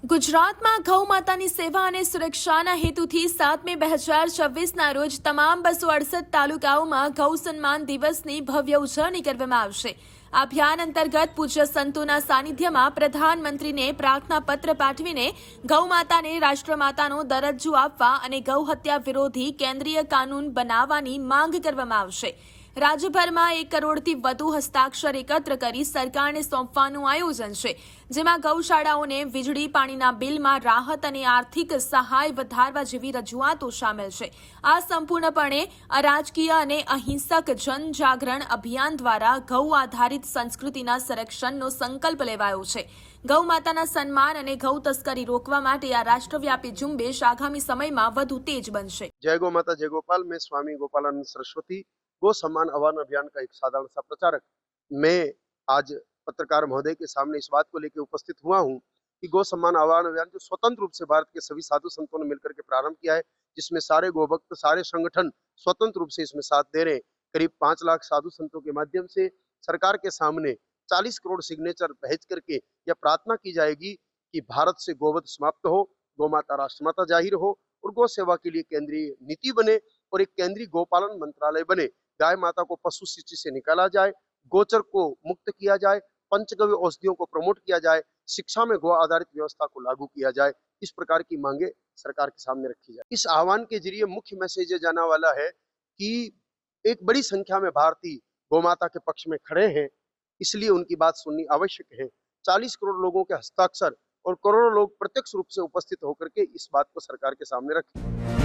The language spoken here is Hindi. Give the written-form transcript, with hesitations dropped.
ગુજરાતમાં ગૌ માતાની સેવા અને સુરક્ષાના હેતુથી 7 મે 2026ના રોજ તમામ 268 તાલુકાઓમાં ગૌ સન્માન દિવસની ભવ્ય ઉજવણી કરવામાં આવશે। આ અભિયાન અંતર્ગત પૂજ્ય સંતોના સાનિધ્યમાં પ્રધાનમંત્રીને પ્રાર્થના પત્ર પાઠવીને ગૌ માતાને રાષ્ટ્રમાતાનો દરજ્જો આપવા અને ગૌ હત્યા વિરોધી કેન્દ્રીય કાનૂન બનાવવાની માંગ કરવામાં આવશે। રાજ્યભરમાં 1 કરોડથી વધુ હસ્તાક્ષર એકત્ર કરી સરકારને સોંપવાનું આયોજન છે, જેમાં ગૌશાળાઓને વીજળી પાણીના બિલમાં રાહત અને આર્થિક સહાય વધારવા જેવી રજૂઆતો સામેલ છે। આ સંપૂર્ણપણે અરાજકીય અને અહિંસક જનજાગરણ અભિયાન દ્વારા ગૌ આધારિત સંસ્કૃતિના સંરક્ષણનો સંકલ્પ લેવાયો છે। ગૌ માતાના સન્માન અને ગૌ તસ્કરી રોકવા માટે આ રાષ્ટ્રવ્યાપી ઝુંબેશ આગામી સમયમાં વધુ તેજ બનશે। जय गौ माता जय गोपाल। मैं स्वामी गोपालानंद सरस्वती, गो सम्मान आह्वान अभियान का एक साधारण सा प्रचारक। मैं आज पत्रकार महोदय के सामने इस बात को लेकर उपस्थित हुआ हूं कि गो सम्मान आह्वान अभियान जो स्वतंत्र रूप से भारत के सभी साधु संतों ने मिलकर के प्रारंभ किया है, जिसमें सारे गोभक्त, सारे संगठन स्वतंत्र रूप से इसमें साथ दे रहे हैं। करीब 5 लाख साधु संतों के माध्यम से सरकार के सामने 40 करोड़ सिग्नेचर भेज करके यह प्रार्थना की जाएगी कि भारत से गोवध समाप्त हो, गौ माता राष्ट्रमाता जाहिर हो और गौ सेवा के लिए केंद्रीय नीति बने और एक केंद्रीय गौपालन मंत्रालय बने। गाय माता को पशु सूची से निकाला जाए, गोचर को मुक्त किया जाए, पंचगव्य औषधियों को प्रमोट किया जाए, शिक्षा में गौ आधारित व्यवस्था को लागू किया जाए। इस प्रकार की मांगे सरकार के सामने रखी जाए। इस आह्वान के जरिए मुख्य मैसेज ये जाना वाला है कि एक बड़ी संख्या में भारतीय गौ माता के पक्ष में खड़े हैं, इसलिए उनकी बात सुननी आवश्यक है। 40 करोड़ लोगों के हस्ताक्षर और करोड़ों लोग प्रत्यक्ष रूप से उपस्थित होकर के इस बात को सरकार के सामने रखें।